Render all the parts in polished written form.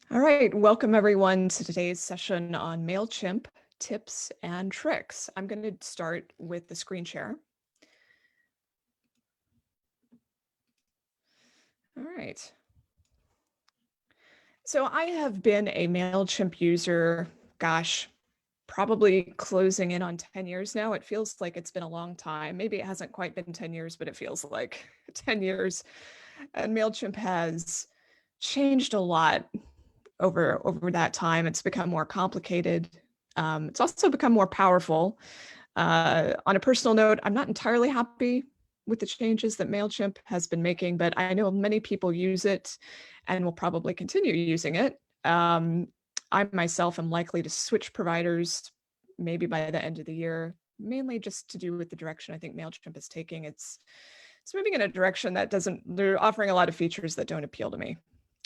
All right, welcome everyone to today's session on MailChimp tips and tricks. I'm going to start with the screen share. All right. So I have been a MailChimp user, gosh, probably closing in on 10 years now. It feels like it's been a long time. Maybe it hasn't quite been 10 years, but it feels like 10 years. And MailChimp has changed a lot over that time. It's become more complicated. It's also become more powerful. On a personal note, I'm not entirely happy with the changes that MailChimp has been making, but I know many people use it and will probably continue using it. I myself am likely to switch providers maybe by the end of the year, mainly just to do with the direction I think MailChimp is taking. It's moving in a direction that they're offering a lot of features that don't appeal to me.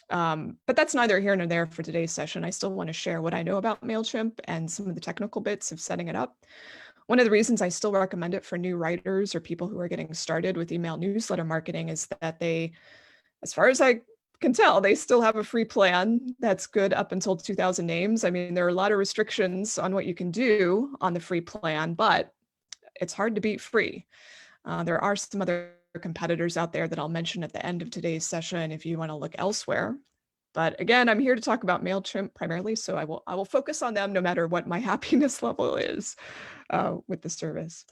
But that's neither here nor there for today's session. I still want to share what I know about MailChimp and some of the technical bits of setting it up. One of the reasons I still recommend it for new writers or people who are getting started with email newsletter marketing is that they, as far as I can tell, they still have a free plan that's good up until 2,000 names. I mean, there are a lot of restrictions on what you can do on the free plan, but it's hard to beat free. There are some other competitors out there that I'll mention at the end of today's session if you want to look elsewhere. But again, I'm here to talk about MailChimp primarily, so I will focus on them no matter what my happiness level is with the service.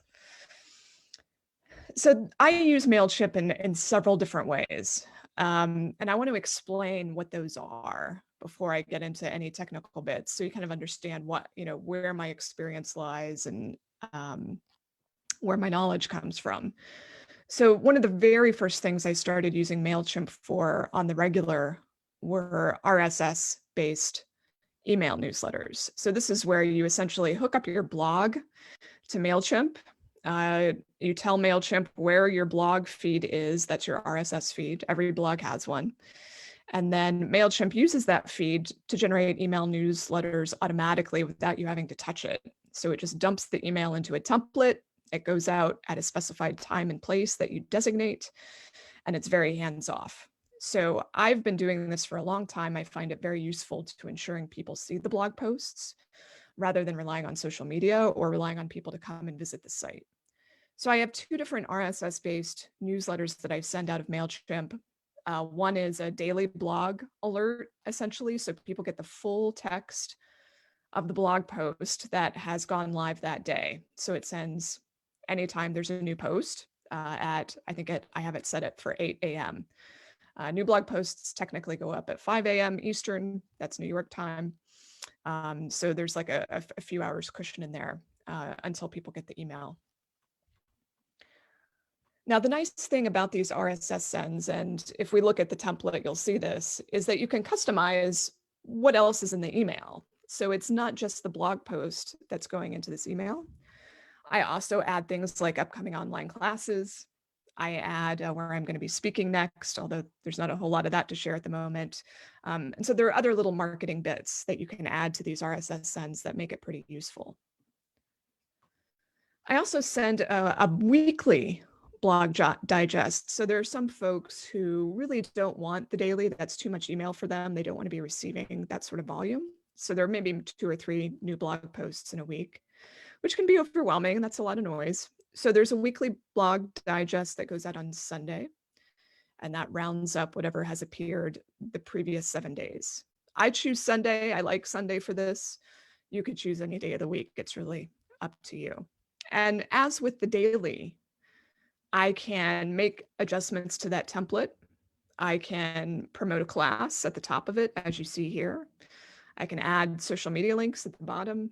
So I use MailChimp in several different ways. And I want to explain what those are before I get into any technical bits, so you kind of understand where my experience lies and where my knowledge comes from. So one of the very first things I started using MailChimp for on the regular were RSS-based email newsletters. So this is where you essentially hook up your blog to MailChimp. You tell MailChimp where your blog feed is. That's your RSS feed. Every blog has one. And then MailChimp uses that feed to generate email newsletters automatically without you having to touch it. So it just dumps the email into a template. It goes out at a specified time and place that you designate, and it's very hands-off. So I've been doing this for a long time. I find it very useful to ensuring people see the blog posts rather than relying on social media or relying on people to come and visit the site. So I have two different RSS-based newsletters that I send out of MailChimp. One is a daily blog alert, essentially, so people get the full text of the blog post that has gone live that day. So it sends anytime there's a new post I have it set up for 8 a.m. New blog posts technically go up at 5 a.m. Eastern, that's New York time. So there's like a few hours cushion in there until people get the email. Now, the nice thing about these RSS sends, and if we look at the template, you'll see this, is that you can customize what else is in the email. So it's not just the blog post that's going into this email. I also add things like upcoming online classes. I add where I'm going to be speaking next, although there's not a whole lot of that to share at the moment. And so there are other little marketing bits that you can add to these RSS sends that make it pretty useful. I also send a weekly blog digest. So there are some folks who really don't want the daily. That's too much email for them. They don't want to be receiving that sort of volume. So there may be 2 or 3 new blog posts in a week, which can be overwhelming. That's a lot of noise. So there's a weekly blog digest that goes out on Sunday, and that rounds up whatever has appeared the previous 7 days. I choose Sunday. I like Sunday for this. You could choose any day of the week. It's really up to you. And as with the daily, I can make adjustments to that template. I can promote a class at the top of it, as you see here. I can add social media links at the bottom.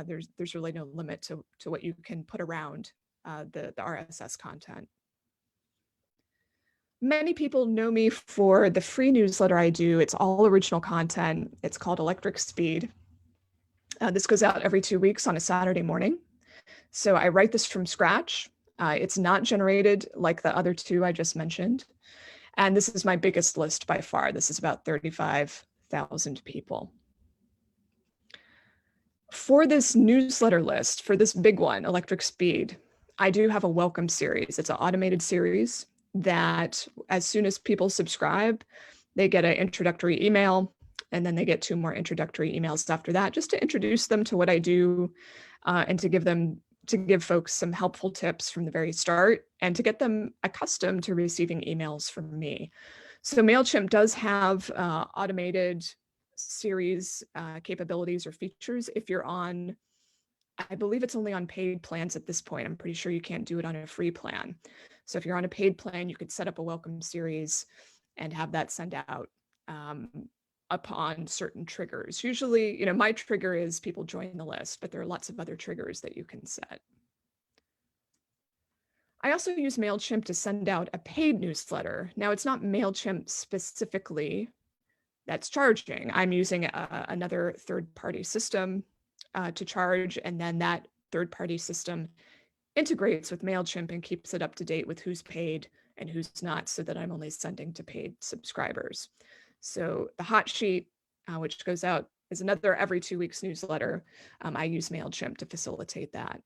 There's really no limit to what you can put around the RSS content. Many people know me for the free newsletter I do. It's all original content. It's called Electric Speed. This goes out every 2 weeks on a Saturday morning. So I write this from scratch. It's not generated like the other 2 I just mentioned. And this is my biggest list by far. This is about 35,000 people. For this newsletter list, for this big one, Electric Speed, I do have a welcome series. It's an automated series that as soon as people subscribe, they get an introductory email And then they get 2 more introductory emails after that, just to introduce them to what I do, and to give folks some helpful tips from the very start, and to get them accustomed to receiving emails from me. So MailChimp does have automated series capabilities or features if you're on, I believe it's only on paid plans at this point. I'm pretty sure you can't do it on a free plan. So if you're on a paid plan, you could set up a welcome series and have that send out upon certain triggers. Usually, my trigger is people join the list, but there are lots of other triggers that you can set. I also use MailChimp to send out a paid newsletter. Now, it's not MailChimp specifically that's charging. I'm using another third-party system to charge, and then that third-party system integrates with MailChimp and keeps it up to date with who's paid and who's not, so that I'm only sending to paid subscribers. So the hot sheet, which goes out as another every 2 weeks newsletter, I use MailChimp to facilitate that.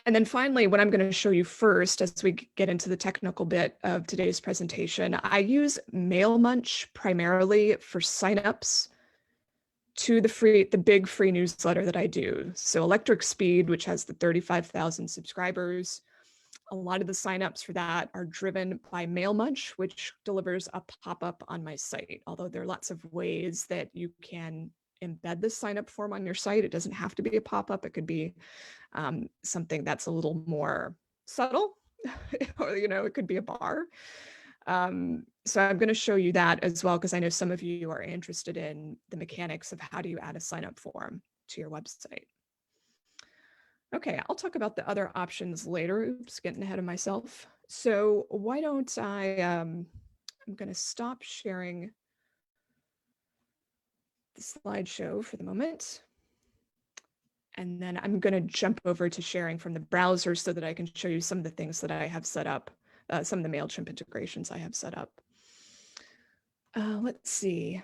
And then finally, what I'm going to show you first as we get into the technical bit of today's presentation, I use MailMunch primarily for signups to the big free newsletter that I do. So Electric Speed, which has the 35,000 subscribers, a lot of the signups for that are driven by MailMunch, which delivers a pop-up on my site. Although there are lots of ways that you can embed the sign-up form on your site. It doesn't have to be a pop-up. It could be something that's a little more subtle, or it could be a bar. So I'm going to show you that as well, because I know some of you are interested in the mechanics of how do you add a sign-up form to your website. Okay, I'll talk about the other options later. Oops, getting ahead of myself. So why don't I'm going to stop sharing the slideshow for the moment. And then I'm going to jump over to sharing from the browser so that I can show you some of the things that I have set up, some of the MailChimp integrations I have set up. Let's see.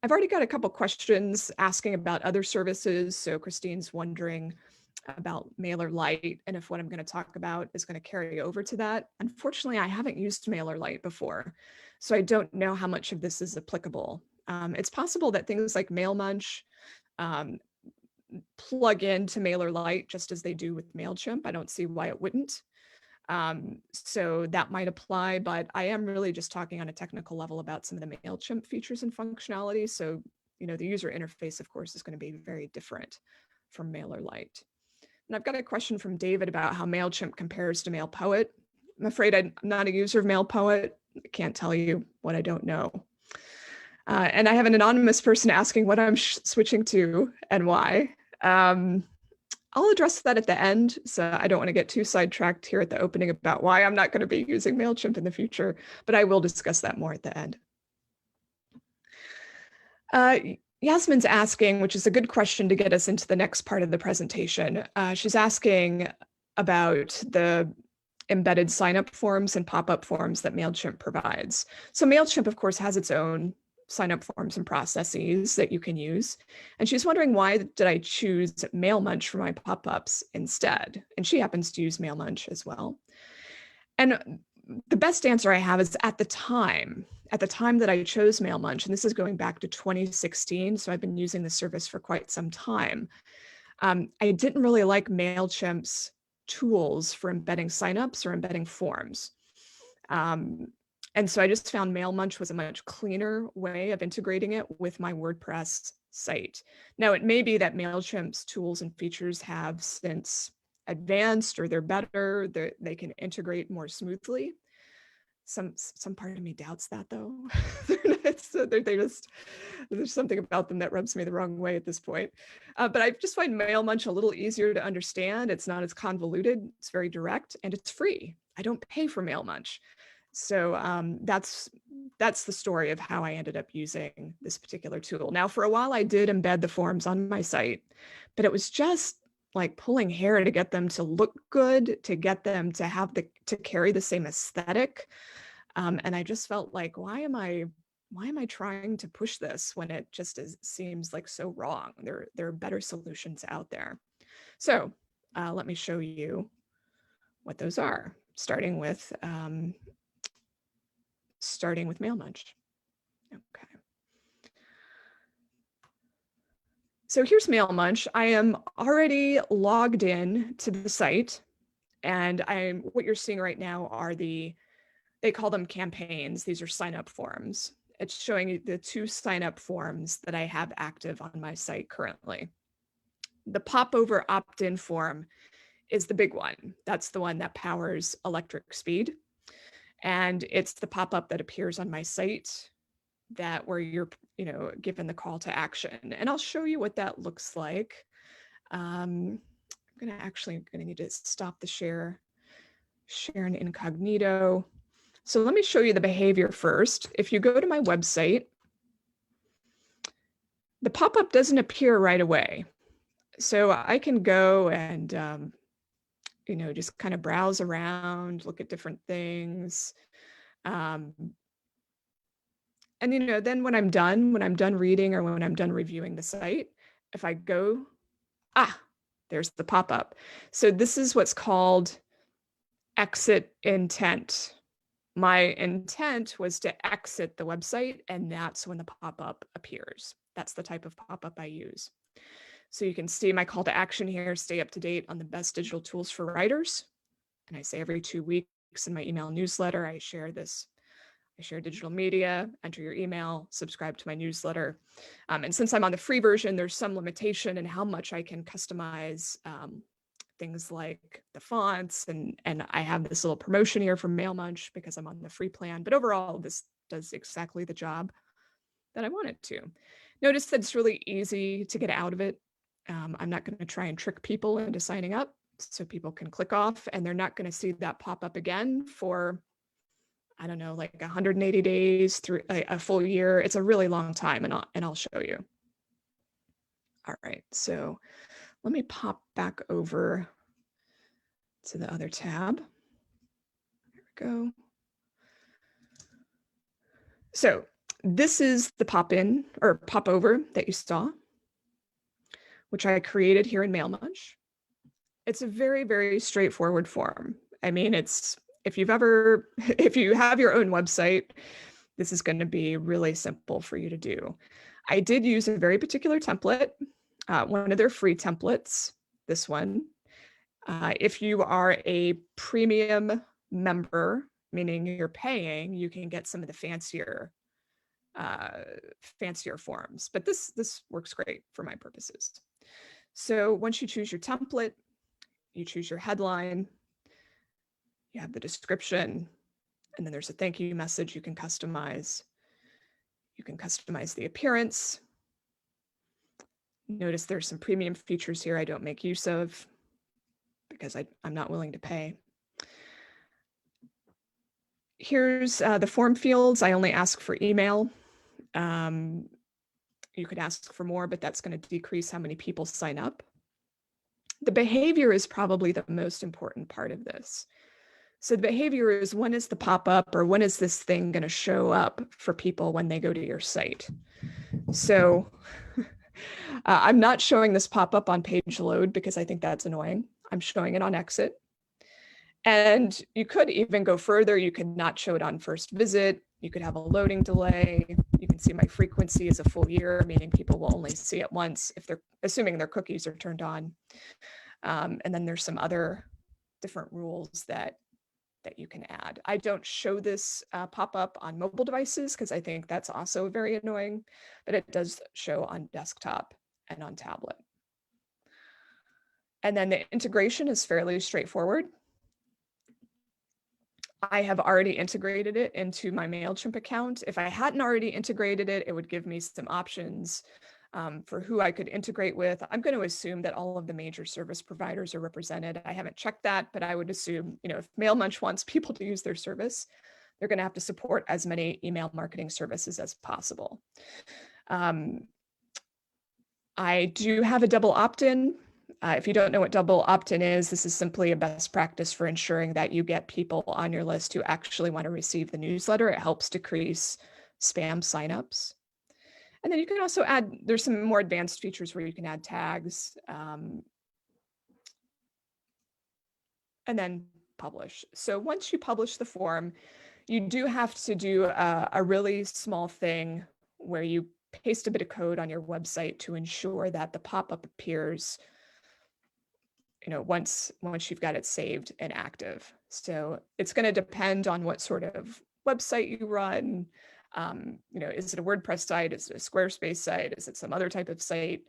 I've already got a couple questions asking about other services. So Christine's wondering about MailerLite and if what I'm going to talk about is going to carry over to that. Unfortunately, I haven't used MailerLite before, so I don't know how much of this is applicable. It's possible that things like MailMunch plug into MailerLite just as they do with MailChimp. I don't see why it wouldn't. So that might apply, but I am really just talking on a technical level about some of the MailChimp features and functionality. So, the user interface, of course, is going to be very different from MailerLite. And I've got a question from David about how MailChimp compares to MailPoet. I'm afraid I'm not a user of MailPoet. I can't tell you what I don't know. And I have an anonymous person asking what I'm switching to and why. I'll address that at the end, so I don't want to get too sidetracked here at the opening about why I'm not going to be using MailChimp in the future, but I will discuss that more at the end. Yasmin's asking, which is a good question to get us into the next part of the presentation. She's asking about the embedded sign-up forms and pop-up forms that MailChimp provides. So MailChimp, of course, has its own sign-up forms and processes that you can use. And she's wondering, why did I choose MailMunch for my pop-ups instead? And she happens to use MailMunch as well. And the best answer I have is at the time that I chose MailMunch, and this is going back to 2016, so I've been using the service for quite some time, I didn't really like MailChimp's tools for embedding signups or embedding forms. And so I just found MailMunch was a much cleaner way of integrating it with my WordPress site. Now, it may be that MailChimp's tools and features have since advanced, or they're better, they can integrate more smoothly. Some part of me doubts that, though. There's something about them that rubs me the wrong way at this point. But I just find MailMunch a little easier to understand. It's not as convoluted, it's very direct, and it's free. I don't pay for MailMunch. So that's the story of how I ended up using this particular tool. Now, for a while, I did embed the forms on my site, but it was just like pulling hair to get them to look good, to get them to have to carry the same aesthetic. And I just felt like, why am I trying to push this when it just seems like so wrong? There are better solutions out there. So let me show you what those are, starting with MailMunch. Okay. So here's MailMunch. I am already logged in to the site, and what you're seeing right now are they call them campaigns. These are sign-up forms. It's showing you the 2 sign-up forms that I have active on my site currently. The popover opt-in form is the big one. That's the one that powers electric speed. And it's the pop-up that appears on my site where you're, given the call to action. And I'll show you what that looks like. I'm gonna need to stop the share in incognito. So let me show you the behavior first. If you go to my website, the pop-up doesn't appear right away. So I can go and, just kind of browse around, look at different things. And, then when I'm done reading or when I'm done reviewing the site, if I go, there's the pop-up. So this is what's called exit intent. My intent was to exit the website, and that's when the pop-up appears. That's the type of pop-up I use. So you can see my call to action here: stay up to date on the best digital tools for writers. And I say every 2 weeks in my email newsletter, I share digital media, enter your email, subscribe to my newsletter. And since I'm on the free version, there's some limitation in how much I can customize things like the fonts, and I have this little promotion here from MailMunch because I'm on the free plan. But overall, this does exactly the job that I want it to. Notice that it's really easy to get out of it. I'm not going to try and trick people into signing up, so people can click off, and they're not going to see that pop up again for, I don't know, like 180 days through a full year. It's a really long time, and I'll show you. All right, so let me pop back over to the other tab. There we go. So this is the pop-in or pop-over that you saw, which I created here in MailMunch. It's a very, very straightforward form. I mean, if you have your own website, this is going to be really simple for you to do. I did use a very particular template, one of their free templates, this one. If you are a premium member, meaning you're paying, you can get some of the fancier forms, but this works great for my purposes. So once you choose your template, you choose your headline, you have the description, and then there's a thank you message you can customize. You can customize the appearance. Notice there's some premium features here I don't make use of because I'm not willing to pay. Here's the form fields. I only ask for email. You could ask for more, but that's going to decrease how many people sign up. The behavior is probably the most important part of this. So the behavior is, when is the pop-up, or when is this thing going to show up for people when they go to your site? So I'm not showing this pop-up on page load because I think that's annoying. I'm showing it on exit. And you could even go further. You could not show it on first visit. You could have a loading delay. You can see my frequency is a full year, meaning people will only see it once if they're assuming their cookies are turned on. And then there's some other different rules that you can add. I don't show this pop-up on mobile devices because I think that's also very annoying, but it does show on desktop and on tablet. And then the integration is fairly straightforward. I have already integrated it into my MailChimp account. If I hadn't already integrated it, it would give me some options for who I could integrate with. I'm going to assume that all of the major service providers are represented. I haven't checked that, but I would assume, if MailMunch wants people to use their service, they're going to have to support as many email marketing services as possible. I do have a double opt-in. If you don't know what double opt-in is, this is simply a best practice for ensuring that you get people on your list who actually want to receive the newsletter. It helps decrease spam signups. And then you can also add, there's some more advanced features where you can add tags and then publish. So once you publish the form, you do have to do a really small thing where you paste a bit of code on your website to ensure that the pop-up appears, once you've got it saved and active. So it's going to depend on what sort of website you run. Is it a WordPress site? Is it a Squarespace site? Is it some other type of site?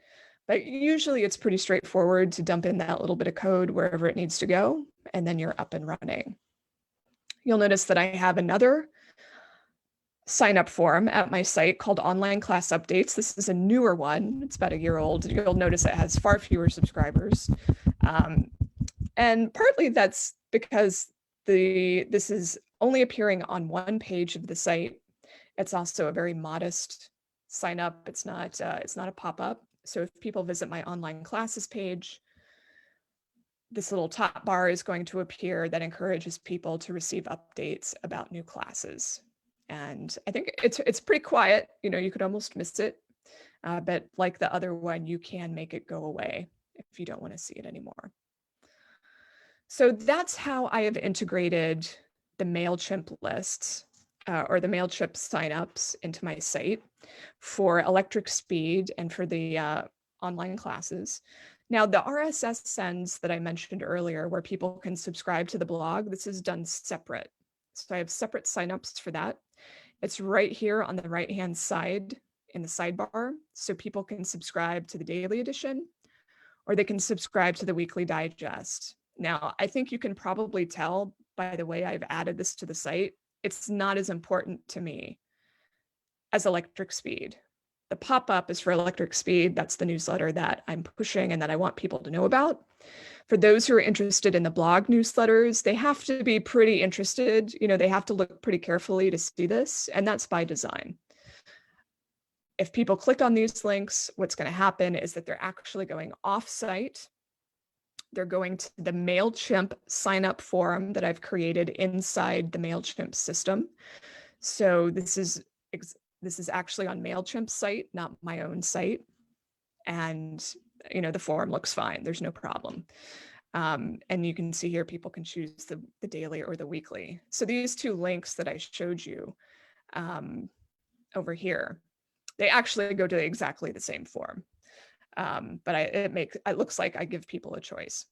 But usually it's pretty straightforward to dump in that little bit of code wherever it needs to go, and then you're up and running. You'll notice that I have another sign up form at my site called Online Class Updates. This is a newer one. It's about a year old. You'll notice it has far fewer subscribers. And partly that's because this is only appearing on one page of the site. It's also a very modest sign up. It's not a pop-up. So if people visit my online classes page, this little top bar is going to appear that encourages people to receive updates about new classes. And I think it's pretty quiet. You could almost miss it. But like the other one, you can make it go away if you don't want to see it anymore. So that's how I have integrated the MailChimp lists or the MailChimp signups into my site for Electric Speed and for the online classes. Now, the RSS sends that I mentioned earlier, where people can subscribe to the blog, this is done separate. So I have separate signups for that. It's right here on the right-hand side in the sidebar. So people can subscribe to the daily edition, or they can subscribe to the weekly digest. Now, I think you can probably tell by the way I've added this to the site, it's not as important to me as Electric Speed. The pop-up is for Electric Speed. That's the newsletter that I'm pushing and that I want people to know about. For those who are interested in the blog newsletters, they have to be pretty interested. They have to look pretty carefully to see this, and that's by design. If people click on these links, what's going to happen is that they're actually going off-site. They're going to the MailChimp sign-up form that I've created inside the MailChimp system. So this is actually on MailChimp's site, not my own site. And, the form looks fine. There's no problem. And you can see here, people can choose the daily or the weekly. So these two links that I showed you over here, they actually go to exactly the same form. But it looks like I give people a choice.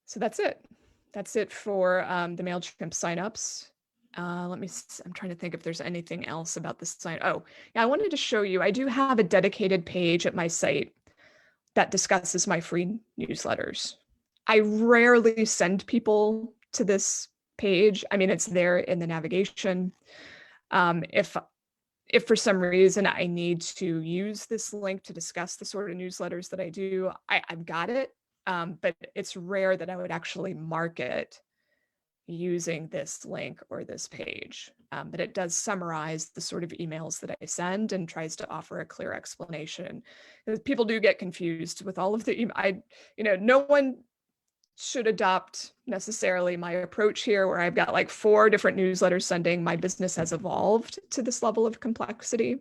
So that's it. That's it for the MailChimp signups. I'm trying to think if there's anything else about this sign. Oh, yeah, I wanted to show you, I do have a dedicated page at my site that discusses my free newsletters. I rarely send people to this page. I mean, it's there in the navigation. If for some reason I need to use this link to discuss the sort of newsletters that I do, I've got it. But it's rare that I would actually market using this link or this page. But it does summarize the sort of emails that I send and tries to offer a clear explanation. People do get confused with all of the no one should adopt necessarily my approach here, where I've got like 4 different newsletters sending. My business has evolved to this level of complexity.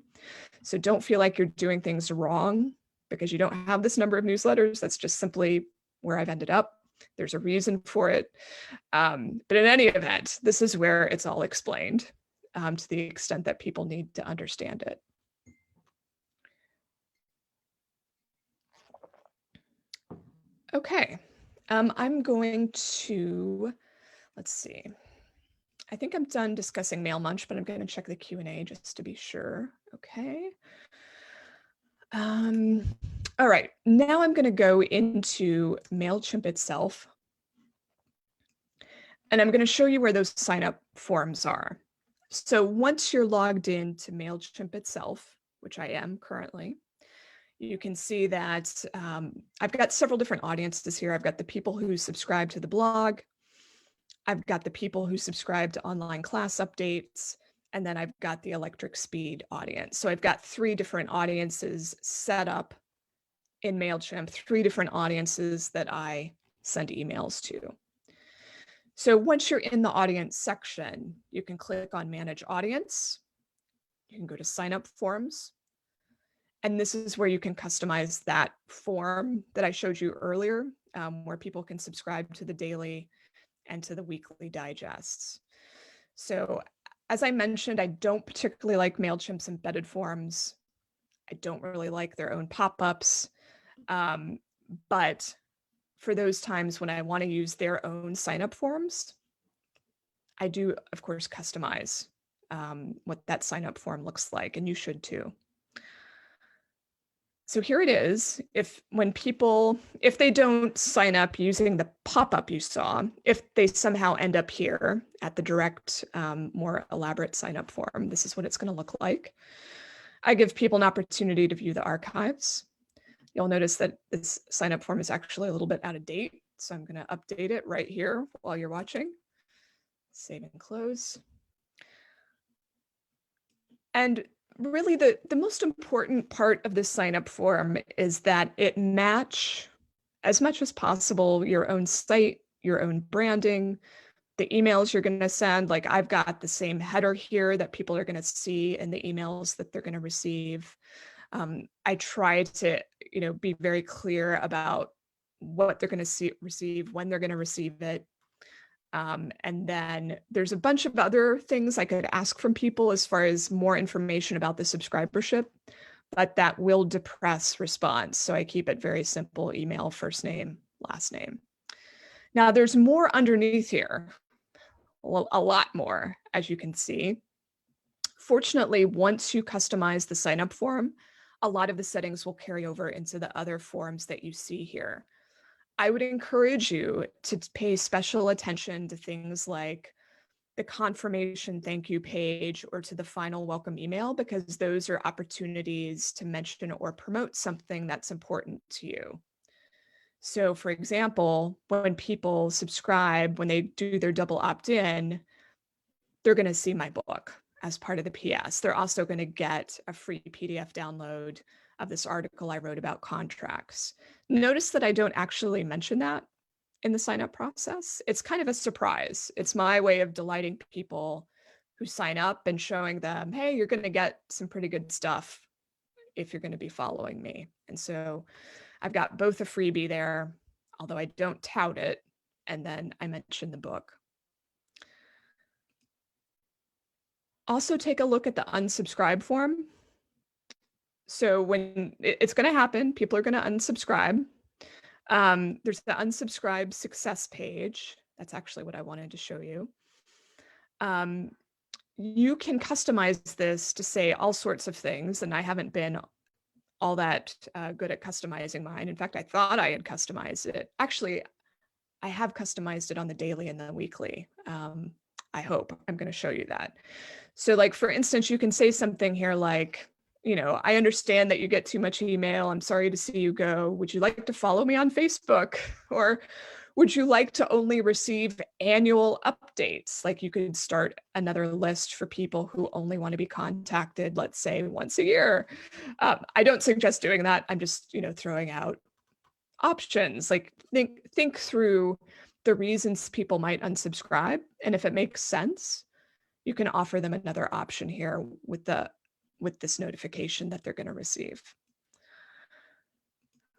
So don't feel like you're doing things wrong because you don't have this number of newsletters. That's just simply where I've ended up. There's a reason for it. But in any event, this is where it's all explained to the extent that people need to understand it. Okay, I'm going to, let's see. I think I'm done discussing Mail Munch, but I'm going to check the Q&A just to be sure. Okay. All right, now I'm going to go into MailChimp itself. And I'm going to show you where those sign-up forms are. So once you're logged in to MailChimp itself, which I am currently, you can see that I've got several different audiences here. I've got the people who subscribe to the blog. I've got the people who subscribe to online class updates. And then I've got the Electric Speed audience. So I've got 3 different audiences set up in MailChimp, 3 different audiences that I send emails to. So once you're in the audience section, you can click on Manage Audience. You can go to Signup Forms. And this is where you can customize that form that I showed you earlier, where people can subscribe to the daily and to the weekly digests. So As I mentioned, I don't particularly like Mailchimp's embedded forms. I don't really like their own pop-ups. But for those times when I want to use their own sign-up forms, I do, of course, customize what that sign-up form looks like, and you should too. So here it is. If they don't sign up using the pop-up you saw, if they somehow end up here at the direct, more elaborate sign-up form, this is what it's going to look like. I give people an opportunity to view the archives. You'll notice that this sign-up form is actually a little bit out of date, so I'm going to update it right here while you're watching. Save and close. And really the most important part of this sign-up form is that it match as much as possible your own site, your own branding, the emails you're going to send. Like I've got the same header here that people are going to see in the emails that they're going to receive. I try to, be very clear about what they're going to receive, when they're going to receive it. And then there's a bunch of other things I could ask from people as far as more information about the subscribership, but that will depress response. So I keep it very simple: email, first name, last name. Now there's more underneath here, a lot more, as you can see. Fortunately, once you customize the sign-up form, a lot of the settings will carry over into the other forms that you see here. I would encourage you to pay special attention to things like the confirmation thank you page or to the final welcome email, because those are opportunities to mention or promote something that's important to you. So for example, when people subscribe, when they do their double opt-in, they're going to see my book as part of the PS. They're also going to get a free PDF download of this article I wrote about contracts. Notice that I don't actually mention that in the sign-up process. It's kind of a surprise. It's my way of delighting people who sign up and showing them, hey, you're going to get some pretty good stuff if you're going to be following me. And so I've got both a freebie there, although I don't tout it, and then I mention the book. Also take a look at the unsubscribe form. So when it's going to happen, people are going to unsubscribe. There's the unsubscribe success page. That's actually what I wanted to show you. You can customize this to say all sorts of things, and I haven't been all that good at customizing mine. In fact, I thought I had customized it. Actually, I have customized it on the daily and the weekly. I hope. I'm going to show you that. So like, for instance, you can say something here like, I understand that you get too much email. I'm sorry to see you go. Would you like to follow me on Facebook? Or would you like to only receive annual updates? Like you could start another list for people who only want to be contacted, let's say once a year. I don't suggest doing that. I'm just, throwing out options. Like think through the reasons people might unsubscribe. And if it makes sense, you can offer them another option here with this notification that they're going to receive.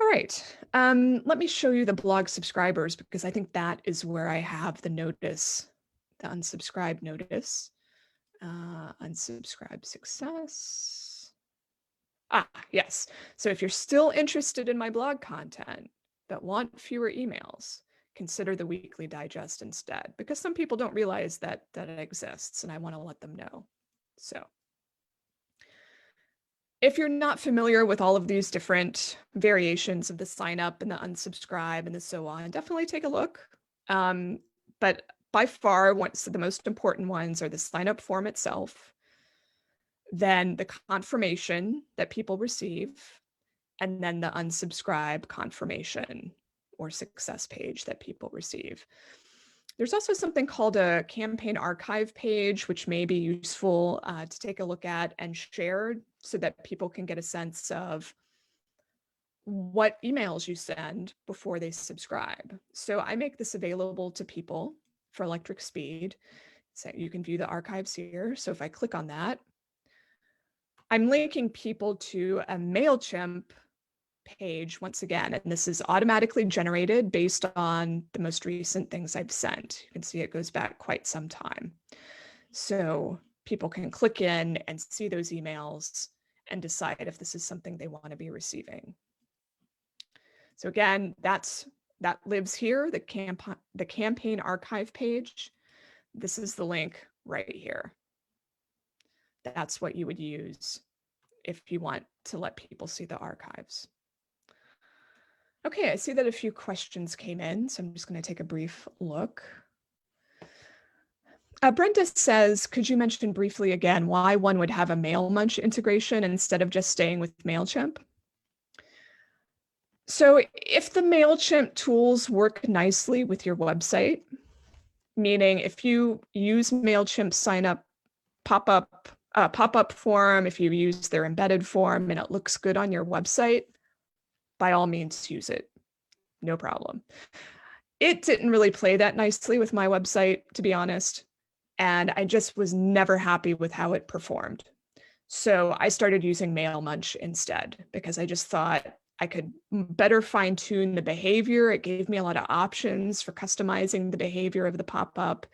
All right, let me show you the blog subscribers, because I think that is where I have the notice, the unsubscribe notice. Unsubscribe success. Yes. So if you're still interested in my blog content but want fewer emails, consider the weekly digest instead, because some people don't realize that it exists, and I want to let them know. So if you're not familiar with all of these different variations of the sign up and the unsubscribe and the so on, definitely take a look. But by far, the most important ones are the sign up form itself, then the confirmation that people receive, and then the unsubscribe confirmation or success page that people receive. There's also something called a campaign archive page, which may be useful to take a look at and share so that people can get a sense of what emails you send before they subscribe. So I make this available to people for electric speed. So you can view the archives here. So if I click on that, I'm linking people to a Mailchimp page once again, and this is automatically generated based on the most recent things I've sent. You can see it goes back quite some time. So people can click in and see those emails and decide if this is something they want to be receiving. So again, that lives here, the campaign archive page. This is the link right here. That's what you would use if you want to let people see the archives. Okay, I see that a few questions came in, so I'm just going to take a brief look. Brenda says, could you mention briefly again why one would have a MailMunch integration instead of just staying with MailChimp? So if the MailChimp tools work nicely with your website, meaning if you use MailChimp sign up pop-up form, if you use their embedded form and it looks good on your website, by all means use it, no problem. It didn't really play that nicely with my website, to be honest, and I just was never happy with how it performed. So I started using MailMunch instead because I just thought I could better fine tune the behavior. It gave me a lot of options for customizing the behavior of the pop-up.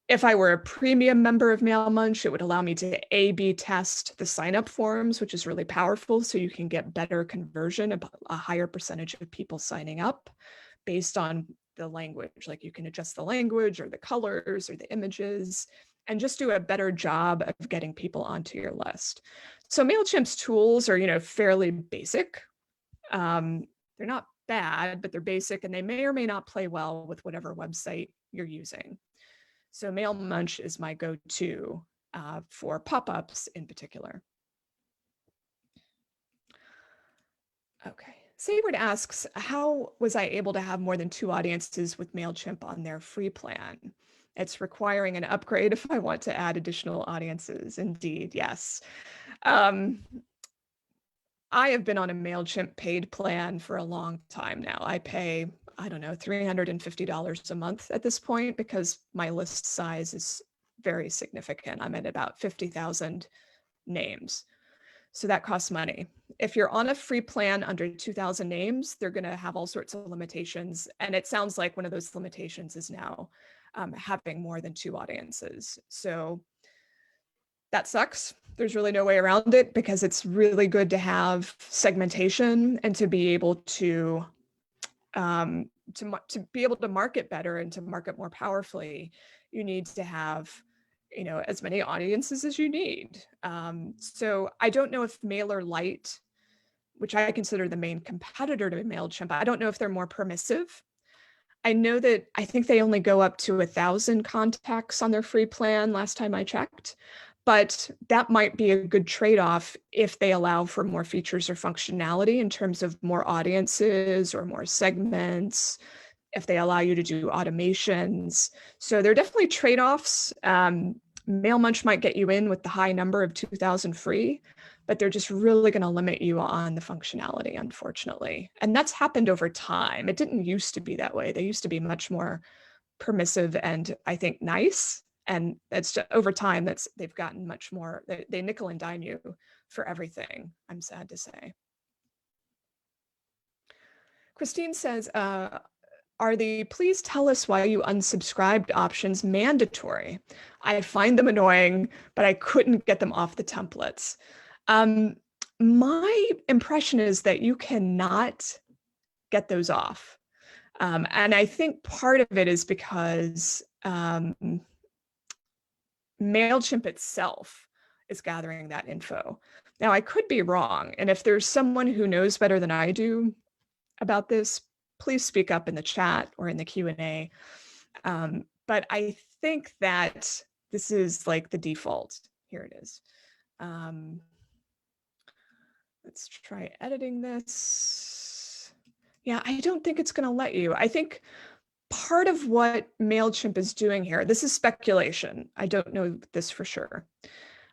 If I were a premium member of MailMunch, it would allow me to A/B test the signup forms, which is really powerful. So you can get better conversion, a higher percentage of people signing up based on the language. Like you can adjust the language or the colors or the images and just do a better job of getting people onto your list. So MailChimp's tools are, fairly basic. They're not bad, but they're basic and they may or may not play well with whatever website you're using. So MailMunch is my go-to for pop-ups in particular. Okay. Sayward asks, how was I able to have more than 2 audiences with MailChimp on their free plan? It's requiring an upgrade if I want to add additional audiences. Indeed, yes. I have been on a MailChimp paid plan for a long time now. I pay, I don't know, $350 a month at this point because my list size is very significant. I'm at about 50,000 names. So that costs money. If you're on a free plan under 2,000 names, they're going to have all sorts of limitations. And it sounds like one of those limitations is now having more than 2 audiences. So that sucks. There's really no way around it because it's really good to have segmentation and to be able to be able to market better and to market more powerfully. You need to have as many audiences as you need. So I don't know if MailerLite, which I consider the main competitor to MailChimp, I don't know if they're more permissive. I know that I think they only go up to 1,000 contacts on their free plan last time I checked, but that might be a good trade-off if they allow for more features or functionality in terms of more audiences or more segments, if they allow you to do automations. So there are definitely trade-offs. MailMunch might get you in with the high number of 2,000 free, but they're just really going to limit you on the functionality, unfortunately. And that's happened over time. It didn't used to be that way. They used to be much more permissive and I think nice. And it's just, over time they've gotten much more, they nickel and dime you for everything, I'm sad to say. Christine says, are the please tell us why you unsubscribed options mandatory? I find them annoying, but I couldn't get them off the templates. My impression is that you cannot get those off. And I think part of it is because MailChimp itself is gathering that info. Now, I could be wrong. And if there's someone who knows better than I do about this, please speak up in the chat or in the Q&A. But I think that this is like the default. Here it is. Let's try editing this. Yeah, I don't think it's going to let you. I think part of what MailChimp is doing here, this is speculation. I don't know this for sure.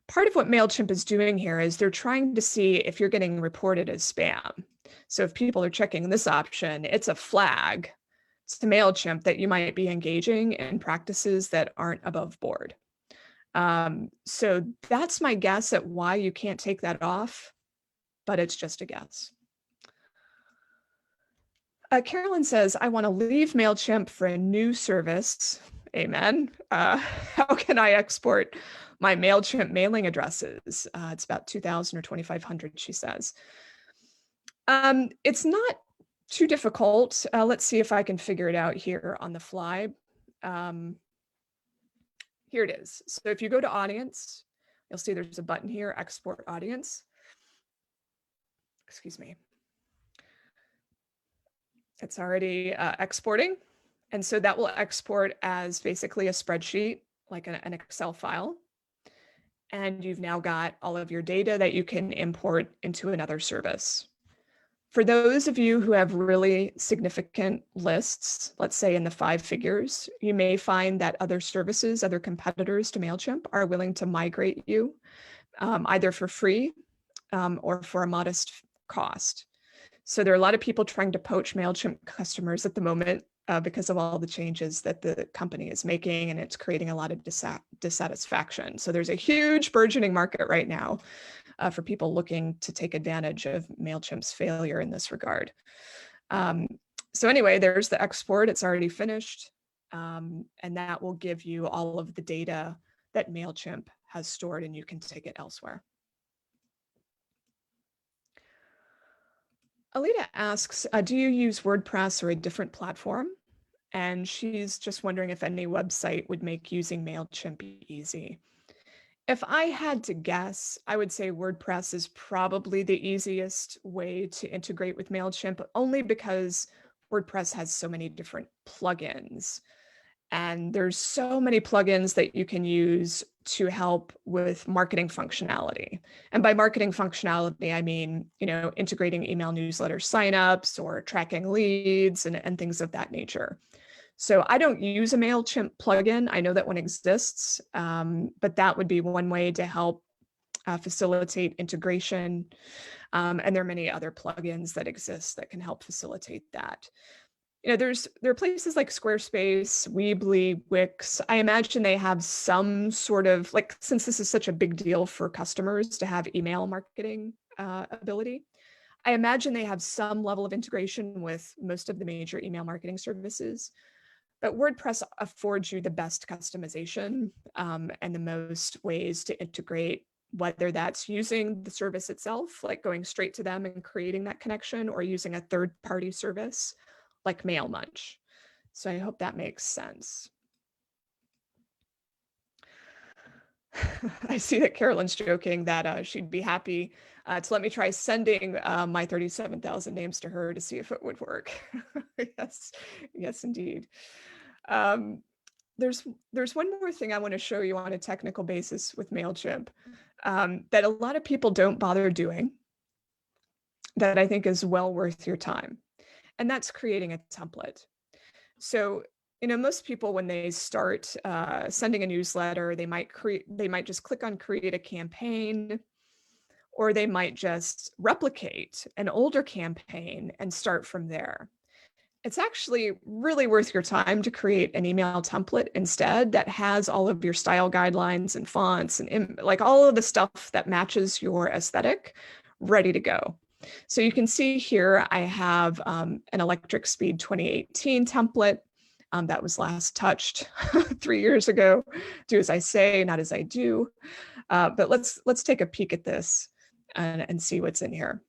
Part of what MailChimp is doing here is they're trying to see if you're getting reported as spam. So if people are checking this option, it's a flag to MailChimp that you might be engaging in practices that aren't above board. So that's my guess at why you can't take that off, but it's just a guess. Carolyn says, I want to leave MailChimp for a new service. Amen. How can I export my MailChimp mailing addresses. It's about 2,000 or 2,500, she says. It's not too difficult. Let's see if I can figure it out here on the fly. Here it is. So if you go to audience, you'll see there's a button here, export audience. Excuse me. It's already exporting. And so that will export as basically a spreadsheet, like an Excel file. And you've now got all of your data that you can import into another service. For those of you who have really significant lists, let's say in the 5 figures, you may find that other services, other competitors to MailChimp are willing to migrate you either for free or for a modest cost. So there are a lot of people trying to poach MailChimp customers at the moment because of all the changes that the company is making, and it's creating a lot of dissatisfaction. So there's a huge burgeoning market right now for people looking to take advantage of MailChimp's failure in this regard. So anyway, there's the export. It's already finished. And that will give you all of the data that MailChimp has stored, and you can take it elsewhere. Alita asks, do you use WordPress or a different platform? And she's just wondering if any website would make using MailChimp easy. If I had to guess, I would say WordPress is probably the easiest way to integrate with MailChimp, only because WordPress has so many different plugins. And there's so many plugins that you can use to help with marketing functionality. And by marketing functionality, I mean, integrating email newsletter signups or tracking leads and things of that nature. So I don't use a MailChimp plugin. I know that one exists, but that would be one way to help facilitate integration. And there are many other plugins that exist that can help facilitate that. There are places like Squarespace, Weebly, Wix. I imagine they have some sort of, like, since this is such a big deal for customers to have email marketing ability, I imagine they have some level of integration with most of the major email marketing services. But WordPress affords you the best customization and the most ways to integrate, whether that's using the service itself, like going straight to them and creating that connection, or using a third-party service like MailMunch. So I hope that makes sense. I see that Carolyn's joking that she'd be happy to let me try sending my 37,000 names to her to see if it would work. Yes, indeed. There's one more thing I want to show you on a technical basis with MailChimp that a lot of people don't bother doing, that I think is well worth your time. And that's creating a template. So, most people, when they start sending a newsletter, they might just click on create a campaign, or they might just replicate an older campaign and start from there. It's actually really worth your time to create an email template instead that has all of your style guidelines and fonts and like all of the stuff that matches your aesthetic ready to go. So you can see here, I have an Electric Speed 2018 template that was last touched 3 years ago. Do as I say, not as I do. But let's take a peek at this and see what's in here.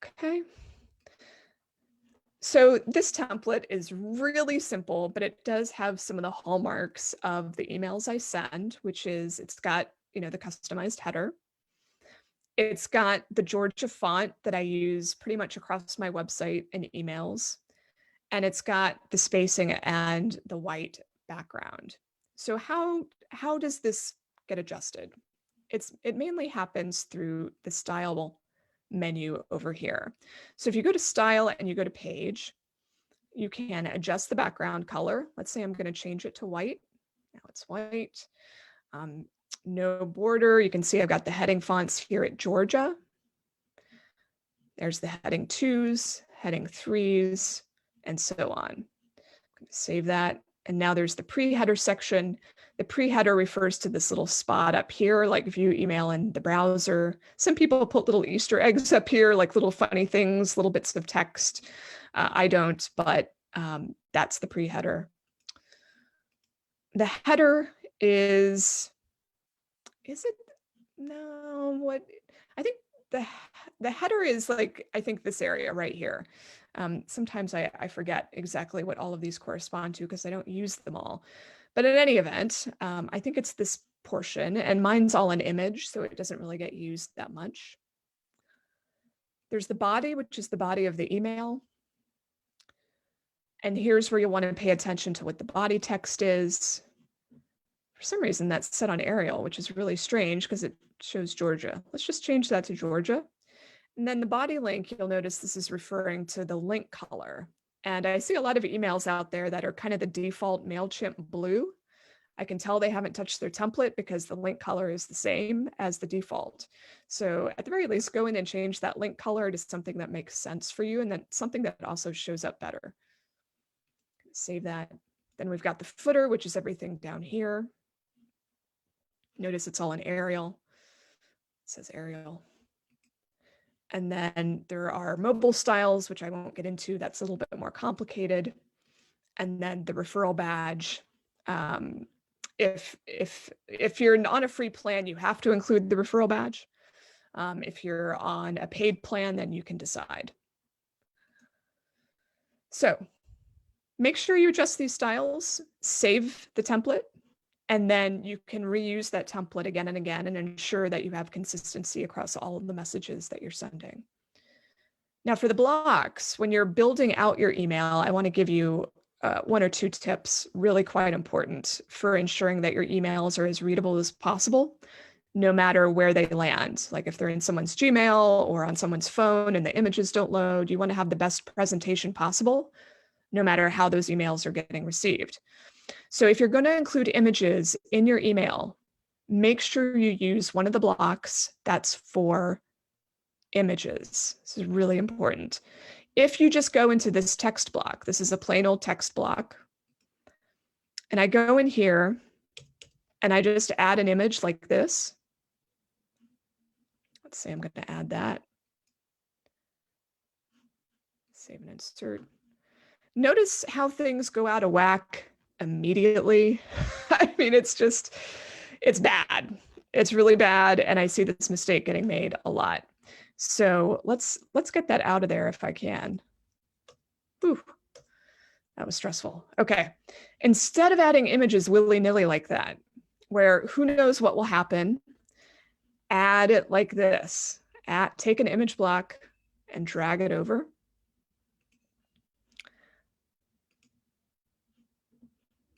Okay. So this template is really simple, but it does have some of the hallmarks of the emails I send, which is it's got, the customized header. It's got the Georgia font that I use pretty much across my website and emails. And it's got the spacing and the white background. So how does this get adjusted? It mainly happens through the style menu over here. So if you go to style and you go to page, you can adjust the background color. Let's say I'm going to change it to white. Now it's white. No border. You can see I've got the heading fonts here at Georgia. There's the heading 2s, heading 3s, and so on. I'm going to save that. And now there's the pre-header section. The pre-header refers to this little spot up here, like if you email in the browser. Some people put little Easter eggs up here, like little funny things, little bits of text. I don't, but that's the pre-header. The header is it? No, what? I think the header is like, I think this area right here. Sometimes I forget exactly what all of these correspond to because I don't use them all. But in any event, I think it's this portion, and mine's all an image, so it doesn't really get used that much. There's the body, which is the body of the email. And here's where you'll want to pay attention to what the body text is. For some reason, that's set on Arial, which is really strange because it shows Georgia. Let's just change that to Georgia. And then the body link, you'll notice this is referring to the link color. And I see a lot of emails out there that are kind of the default MailChimp blue. I can tell they haven't touched their template because the link color is the same as the default. So at the very least, go in and change that link color to something that makes sense for you and then something that also shows up better. Save that. Then we've got the footer, which is everything down here. Notice it's all in Arial. It says Arial. And then there are mobile styles, which I won't get into. That's a little bit more complicated. And then the referral badge. If you're on a free plan, you have to include the referral badge. If you're on a paid plan, then you can decide. So make sure you adjust these styles, save the template, and then you can reuse that template again and again and ensure that you have consistency across all of the messages that you're sending. Now for the blocks, when you're building out your email, I want to give you one or two tips, really quite important for ensuring that your emails are as readable as possible, no matter where they land. Like if they're in someone's Gmail or on someone's phone and the images don't load, you want to have the best presentation possible, no matter how those emails are getting received. So if you're going to include images in your email, make sure you use one of the blocks that's for images. This is really important. If you just go into this text block, this is a plain old text block, and I go in here and I just add an image like this. Let's say I'm going to add that. Save and insert. Notice how things go out of whack immediately. I mean, it's bad. It's really bad. And I see this mistake getting made a lot. So let's get that out of there if I can. Whew, that was stressful. Okay. Instead of adding images willy-nilly like that, where who knows what will happen, add it like this. Take an image block and drag it over.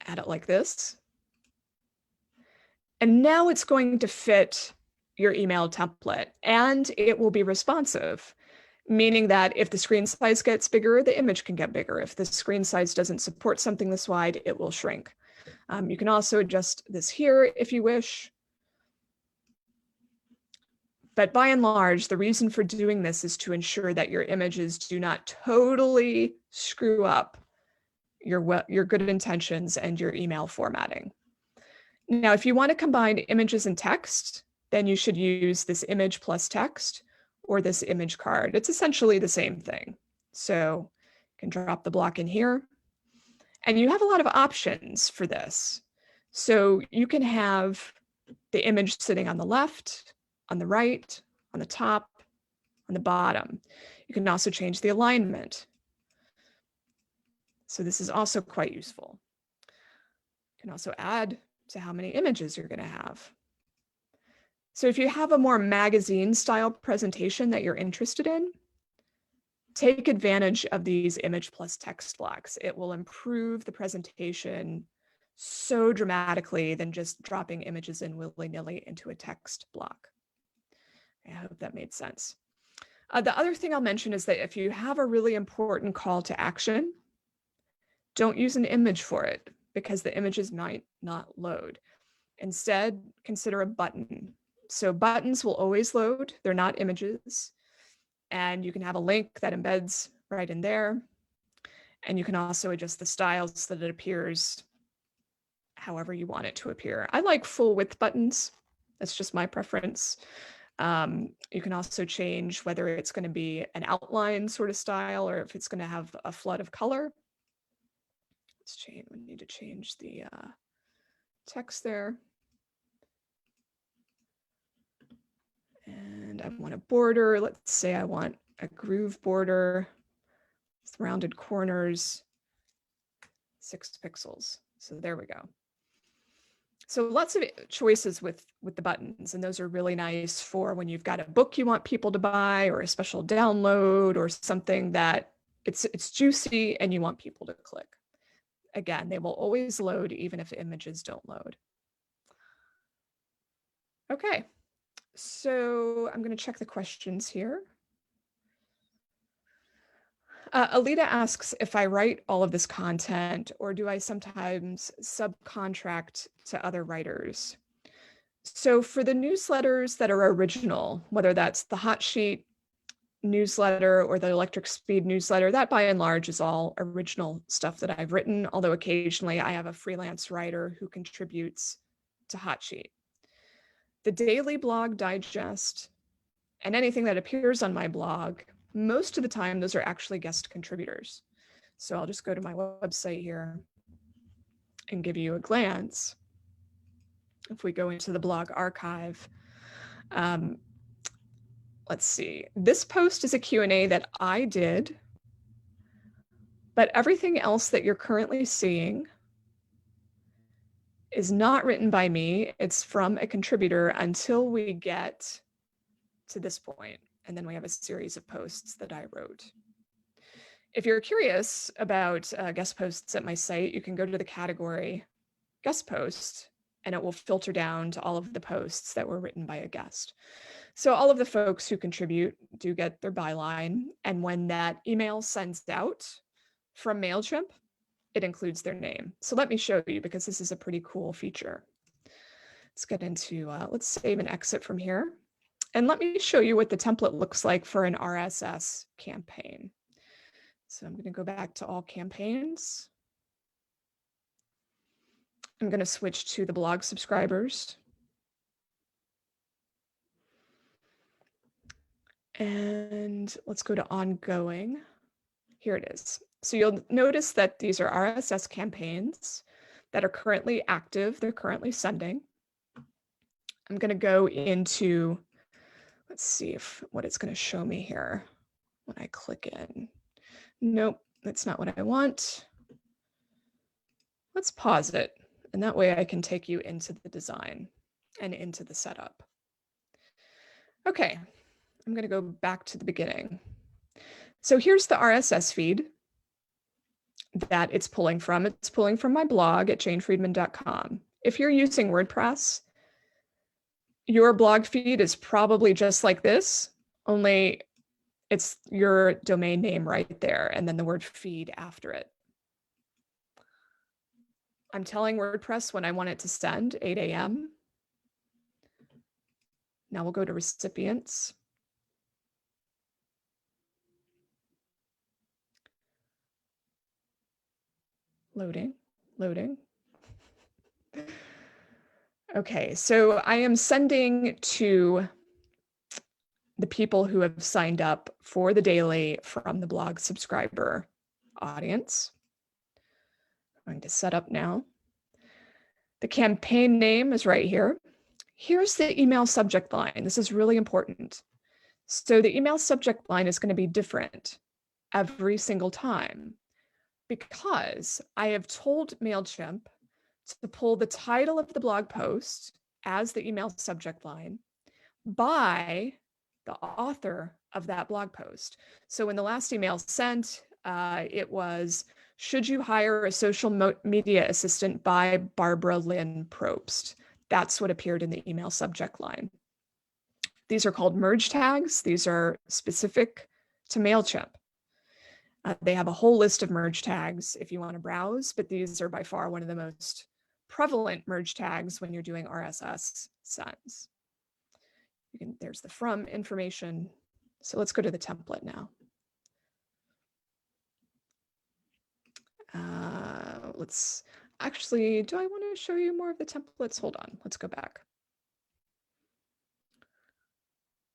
Add it like this. And now it's going to fit your email template and it will be responsive, meaning that if the screen size gets bigger, the image can get bigger. If the screen size doesn't support something this wide, it will shrink. You can also adjust this here if you wish. But by and large, the reason for doing this is to ensure that your images do not totally screw up your good intentions and your email formatting. Now, if you want to combine images and text, then you should use this image plus text or this image card. It's essentially the same thing. So you can drop the block in here. And you have a lot of options for this. So you can have the image sitting on the left, on the right, on the top, on the bottom. You can also change the alignment. So this is also quite useful. You can also add to how many images you're going to have. So if you have a more magazine style presentation that you're interested in, take advantage of these image plus text blocks. It will improve the presentation so dramatically than just dropping images in willy-nilly into a text block. I hope that made sense. The other thing I'll mention is that if you have a really important call to action, don't use an image for it because the images might not load. Instead, consider a button. So buttons will always load. They're not images. And you can have a link that embeds right in there. And you can also adjust the styles so that it appears however you want it to appear. I like full width buttons. That's just my preference. You can also change whether it's going to be an outline sort of style or if it's going to have a flood of color. Let's change. We need to change the text there. And I want a border. Let's say I want a groove border with rounded corners, 6 pixels. So there we go. So lots of choices with the buttons, and those are really nice for when you've got a book you want people to buy or a special download or something that it's juicy and you want people to click. Again, they will always load even if the images don't load. Okay, so I'm going to check the questions here. Alita asks if I write all of this content or do I sometimes subcontract to other writers? So for the newsletters that are original, whether that's the Hot Sheet newsletter or the Electric Speed newsletter, that by and large is all original stuff that I've written, although occasionally I have a freelance writer who contributes to Hot Sheet. The daily blog digest and anything that appears on my blog, most of the time, those are actually guest contributors. So I'll just go to my website here and give you a glance. If we go into the blog archive, let's see. This post is a Q&A that I did, but everything else that you're currently seeing is not written by me. It's from a contributor until we get to this point. And then we have a series of posts that I wrote. If you're curious about guest posts at my site, you can go to the category guest post, and it will filter down to all of the posts that were written by a guest. So all of the folks who contribute do get their byline. And when that email sends out from MailChimp, it includes their name. So let me show you, because this is a pretty cool feature. Let's get into, let's save and exit from here. And let me show you what the template looks like for an RSS campaign. So I'm going to go back to all campaigns. I'm going to switch to the blog subscribers. And let's go to ongoing. Here it is. So you'll notice that these are RSS campaigns that are currently active. They're currently sending. I'm going to go into, let's see what it's going to show me here when I click in. Nope, that's not what I want. Let's pause it. And that way I can take you into the design and into the setup. Okay, I'm going to go back to the beginning. So here's the RSS feed that it's pulling from. It's pulling from my blog at janefriedman.com. If you're using WordPress, your blog feed is probably just like this, only it's your domain name right there and then the word feed after it. I'm telling WordPress when I want it to send, 8 a.m. Now we'll go to recipients. Loading. Okay, so I am sending to the people who have signed up for the daily from the blog subscriber audience. I'm going to set up now. The campaign name is right here. Here's the email subject line. This is really important. So the email subject line is going to be different every single time because I have told MailChimp to pull the title of the blog post as the email subject line by the author of that blog post. So when the last email sent, it was, should you hire a social media assistant by Barbara Lynn Probst? That's what appeared in the email subject line. These are called merge tags. These are specific to MailChimp. They have a whole list of merge tags if you want to browse, but these are by far one of the most prevalent merge tags when you're doing RSS sends. There's the from information. So let's go to the template now. Let's actually, do I want to show you more of the templates? Hold on, let's go back.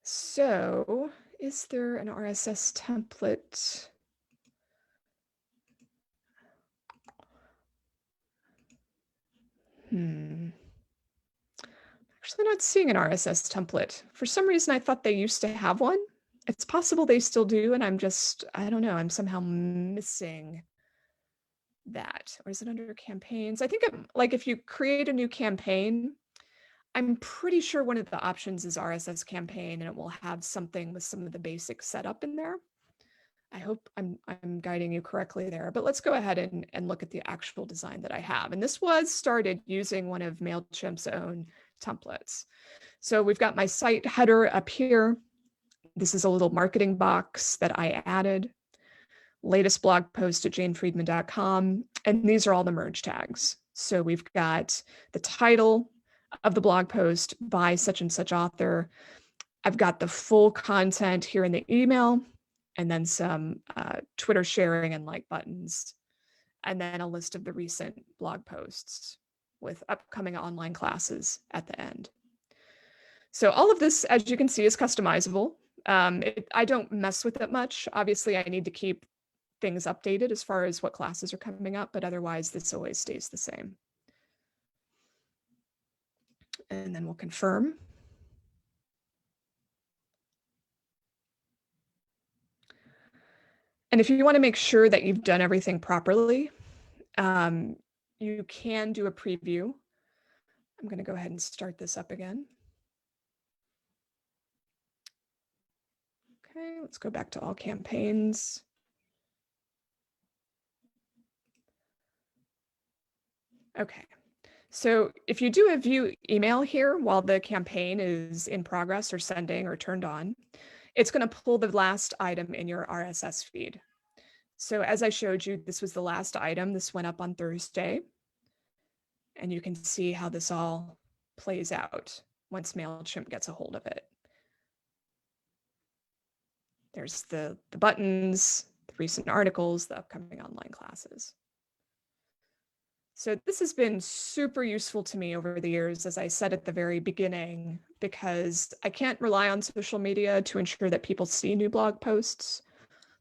So is there an RSS template? Actually not seeing an RSS template. For some reason, I thought they used to have one. It's possible they still do, and I don't know, I'm somehow missing that. Or is it under campaigns? I think like if you create a new campaign, I'm pretty sure one of the options is RSS campaign, and it will have something with some of the basic setup in there. I hope I'm guiding you correctly there, but let's go ahead and look at the actual design that I have. And this was started using one of MailChimp's own templates. So we've got my site header up here. This is a little marketing box that I added. Latest blog post at janefriedman.com. And these are all the merge tags. So we've got the title of the blog post by such and such author. I've got the full content here in the email, and then some Twitter sharing and like buttons, and then a list of the recent blog posts with upcoming online classes at the end. So all of this, as you can see, is customizable. I don't mess with it much. Obviously, I need to keep things updated as far as what classes are coming up, but otherwise this always stays the same. And then we'll confirm. And if you want to make sure that you've done everything properly, you can do a preview. I'm going to go ahead and start this up again. Okay, let's go back to all campaigns. Okay, so if you do a view email here while the campaign is in progress or sending or turned on, it's going to pull the last item in your RSS feed. So as I showed you, this was the last item. This went up on Thursday. And you can see how this all plays out once MailChimp gets a hold of it. There's the buttons, the recent articles, the upcoming online classes. So this has been super useful to me over the years, as I said at the very beginning, because I can't rely on social media to ensure that people see new blog posts.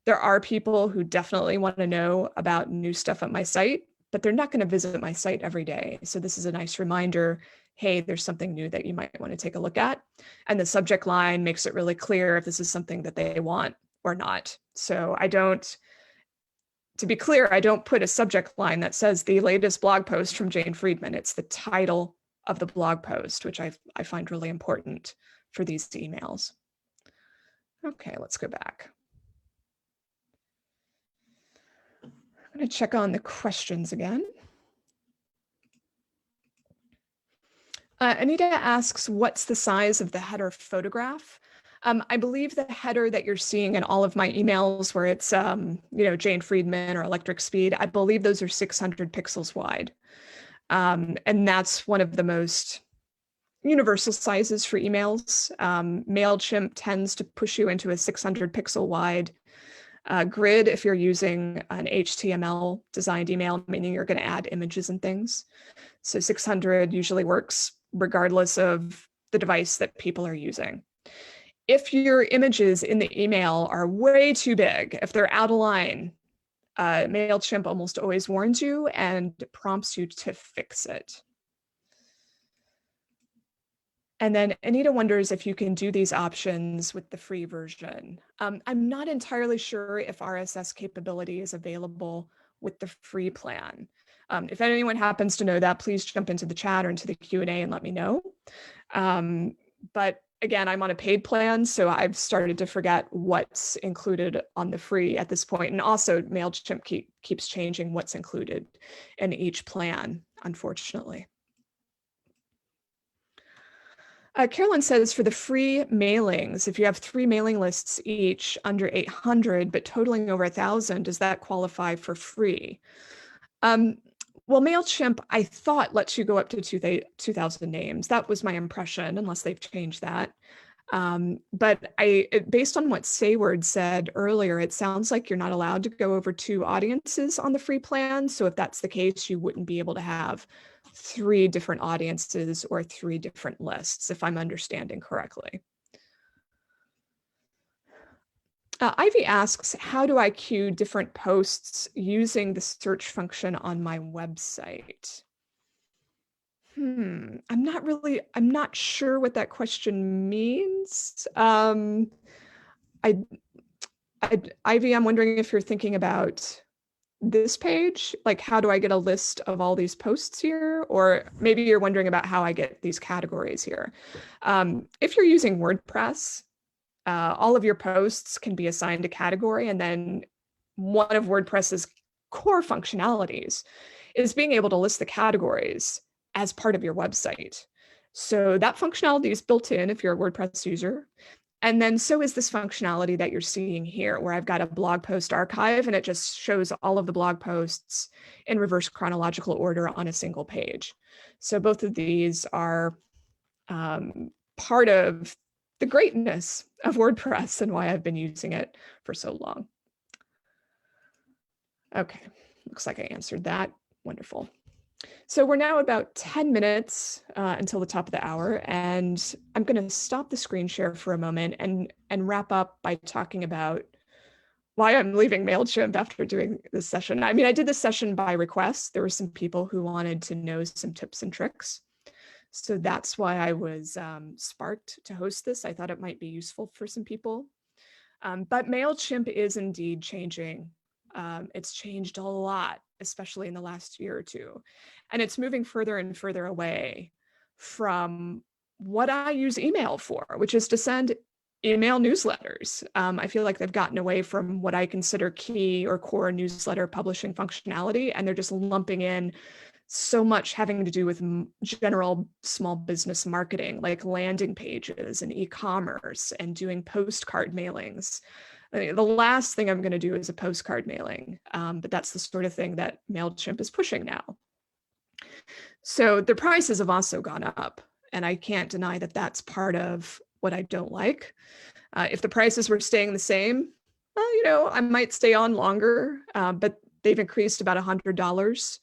There are people who definitely want to know about new stuff at my site, but they're not going to visit my site every day. So this is a nice reminder, hey, there's something new that you might want to take a look at. And the subject line makes it really clear if this is something that they want or not. So to be clear, I don't put a subject line that says the latest blog post from Jane Friedman. It's the title of the blog post, which I find really important for these emails. Okay, let's go back. I'm going to check on the questions again. Anita asks, what's the size of the header photograph? I believe the header that you're seeing in all of my emails where it's, Jane Friedman or Electric Speed, I believe those are 600 pixels wide. And that's one of the most universal sizes for emails. MailChimp tends to push you into a 600 pixel wide grid if you're using an HTML designed email, meaning you're going to add images and things. So 600 usually works regardless of the device that people are using. If your images in the email are way too big, if they're out of line, MailChimp almost always warns you and prompts you to fix it. And then Anita wonders if you can do these options with the free version. I'm not entirely sure if RSS capability is available with the free plan. If anyone happens to know that, please jump into the chat or into the Q&A and let me know. But again, I'm on a paid plan, so I've started to forget what's included on the free at this point. And also MailChimp keeps changing what's included in each plan, unfortunately. Carolyn says for the free mailings, if you have 3 mailing lists each under 800, but totaling over 1,000, does that qualify for free? Well, MailChimp, I thought lets you go up to 2,000 names. That was my impression, unless they've changed that. But based on what Sayward said earlier, it sounds like you're not allowed to go over 2 audiences on the free plan. So if that's the case, you wouldn't be able to have 3 different audiences or 3 different lists, if I'm understanding correctly. Ivy asks, how do I queue different posts using the search function on my website? I'm not sure what that question means. I, Ivy, I'm wondering if you're thinking about this page, like how do I get a list of all these posts here? Or maybe you're wondering about how I get these categories here. If you're using WordPress, all of your posts can be assigned a category, and then one of WordPress's core functionalities is being able to list the categories as part of your website. So that functionality is built in if you're a WordPress user. And then so is this functionality that you're seeing here, where I've got a blog post archive and it just shows all of the blog posts in reverse chronological order on a single page. So both of these are part of the greatness of WordPress and why I've been using it for so long. Okay, looks like I answered that. Wonderful. So we're now about 10 minutes until the top of the hour, and I'm going to stop the screen share for a moment and wrap up by talking about why I'm leaving Mailchimp after doing this session. I mean, I did this session by request. There were some people who wanted to know some tips and tricks. So that's why I was sparked to host this. I thought it might be useful for some people. But Mailchimp is indeed changing. It's changed a lot, especially in the last year or two. And it's moving further and further away from what I use email for, which is to send email newsletters. I feel like they've gotten away from what I consider key or core newsletter publishing functionality, and they're just lumping in so much having to do with general small business marketing, like landing pages and e-commerce and doing postcard mailings. I mean, the last thing I'm going to do is a postcard mailing, but that's the sort of thing that MailChimp is pushing now. So the prices have also gone up, and I can't deny that that's part of what I don't like. If the prices were staying the same, well, I might stay on longer, but they've increased about $100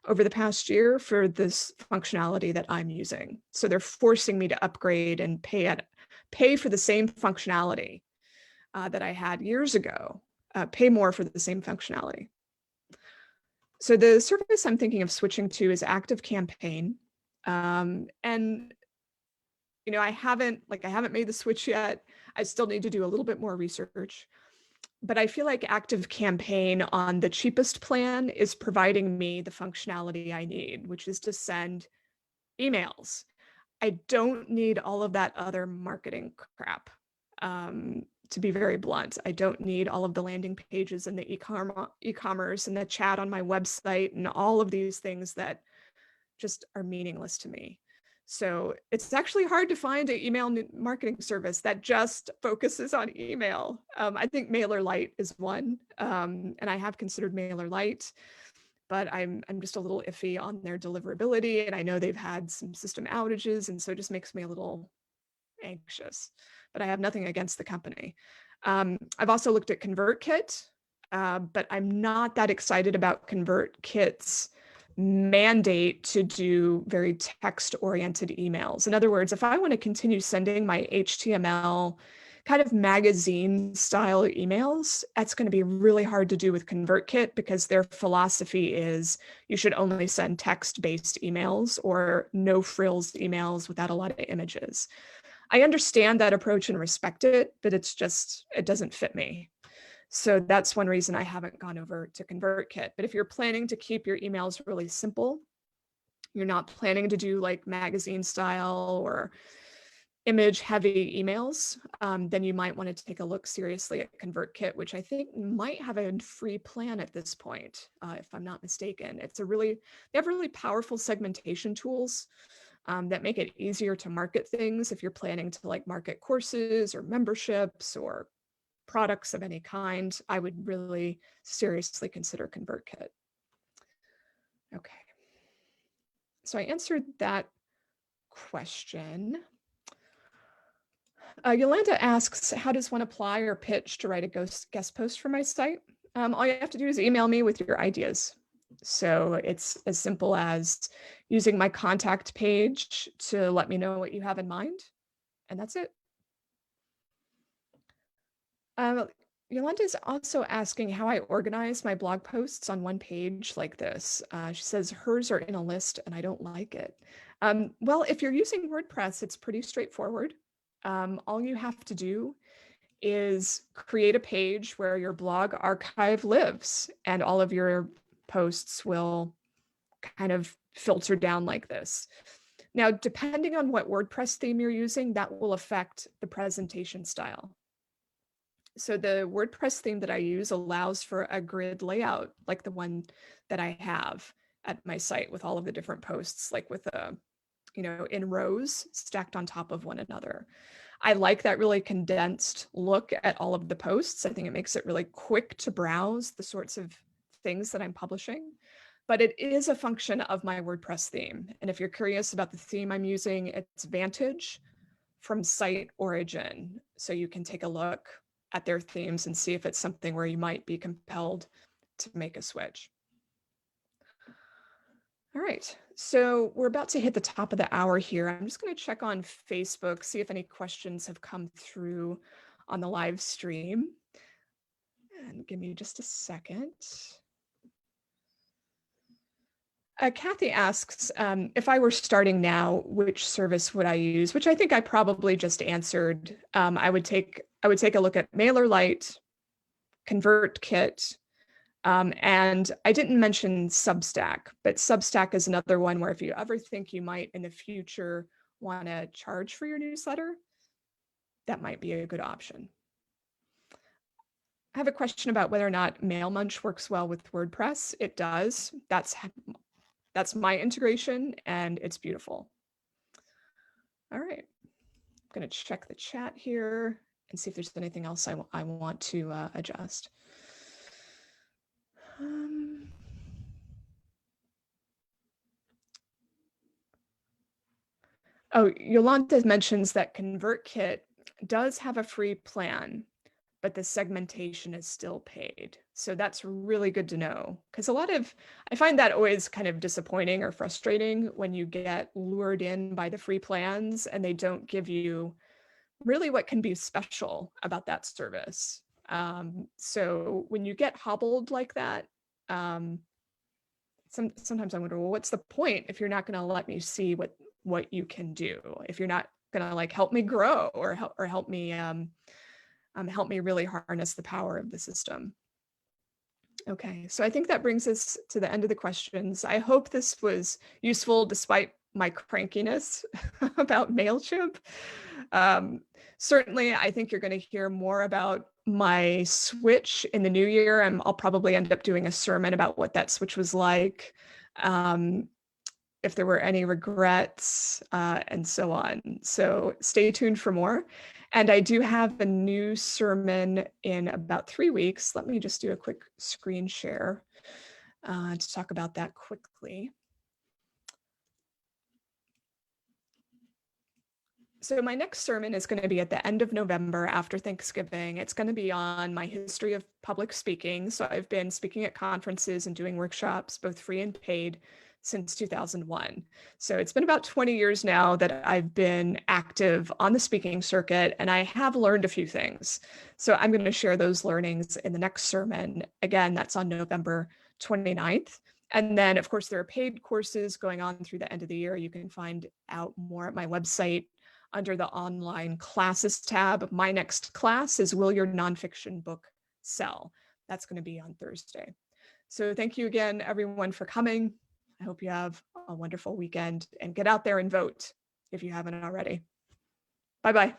over the past year for this functionality that I'm using. So they're forcing me to upgrade and pay for the same functionality that I had years ago, pay more for the same functionality. So the service I'm thinking of switching to is ActiveCampaign. And I haven't made the switch yet. I still need to do a little bit more research. But I feel like ActiveCampaign on the cheapest plan is providing me the functionality I need, which is to send emails. I don't need all of that other marketing crap. To be very blunt, I don't need all of the landing pages and the e-commerce and the chat on my website and all of these things that just are meaningless to me. So it's actually hard to find an email marketing service that just focuses on email. I think MailerLite is one, and I have considered MailerLite, but I'm just a little iffy on their deliverability, and I know they've had some system outages, and so it just makes me a little anxious. But I have nothing against the company. I've also looked at ConvertKit, but I'm not that excited about ConvertKit's mandate to do very text-oriented emails. In other words, if I want to continue sending my HTML kind of magazine style emails, that's going to be really hard to do with ConvertKit because their philosophy is you should only send text-based emails or no frills emails without a lot of images. I understand that approach and respect it, but it doesn't fit me. So that's one reason I haven't gone over to ConvertKit. But if you're planning to keep your emails really simple, you're not planning to do like magazine style or image heavy emails, then you might want to take a look seriously at ConvertKit, which I think might have a free plan at this point, if I'm not mistaken. They have really powerful segmentation tools that make it easier to market things if you're planning to like market courses or memberships or products of any kind. I would really seriously consider ConvertKit. Okay. So I answered that question. Yolanda asks, how does one apply or pitch to write a guest post for my site? All you have to do is email me with your ideas. So it's as simple as using my contact page to let me know what you have in mind. And that's it. Yolanda is also asking how I organize my blog posts on one page like this. She says hers are in a list and I don't like it. Well, if you're using WordPress, it's pretty straightforward. All you have to do is create a page where your blog archive lives, and all of your posts will kind of filter down like this. Now, depending on what WordPress theme you're using, that will affect the presentation style. So the WordPress theme that I use allows for a grid layout, like the one that I have at my site with all of the different posts, like with in rows stacked on top of one another. I like that really condensed look at all of the posts. I think it makes it really quick to browse the sorts of things that I'm publishing, but it is a function of my WordPress theme. And if you're curious about the theme I'm using, it's Vantage from Site Origin. So you can take a look at their themes and see if it's something where you might be compelled to make a switch. All right, so we're about to hit the top of the hour here. I'm just going to check on Facebook, see if any questions have come through on the live stream. And give me just a second. Kathy asks, if I were starting now, which service would I use? Which I think I probably just answered. I would take a look at MailerLite, ConvertKit, and I didn't mention Substack, but Substack is another one where if you ever think you might in the future want to charge for your newsletter, that might be a good option. I have a question about whether or not MailMunch works well with WordPress. It does. That's my integration, and it's beautiful. All right, I'm going to check the chat here and see if there's anything else I want to adjust. Oh, Yolanda mentions that ConvertKit does have a free plan, but the segmentation is still paid. So that's really good to know, because I find that always kind of disappointing or frustrating when you get lured in by the free plans and they don't give you really what can be special about that service. So when you get hobbled like that, sometimes I wonder, well, what's the point if you're not going to let me see what you can do? If you're not going to like help me grow or help me really harness the power of the system. Okay, so I think that brings us to the end of the questions. I hope this was useful despite my crankiness about MailChimp. Certainly, I think you're going to hear more about my switch in the new year. I'll probably end up doing a sermon about what that switch was like, if there were any regrets, and so on. So stay tuned for more. And I do have a new sermon in about 3 weeks. Let me just do a quick screen share to talk about that quickly. So my next sermon is going to be at the end of November after Thanksgiving. It's going to be on my history of public speaking. So I've been speaking at conferences and doing workshops, both free and paid, since 2001. So it's been about 20 years now that I've been active on the speaking circuit, and I have learned a few things. So I'm going to share those learnings in the next sermon. Again, that's on November 29th. And then, of course, there are paid courses going on through the end of the year. You can find out more at my website under the online classes tab. My next class is Will Your Nonfiction Book Sell? That's going to be on Thursday. So thank you again, everyone, for coming. I hope you have a wonderful weekend and get out there and vote if you haven't already. Bye-bye.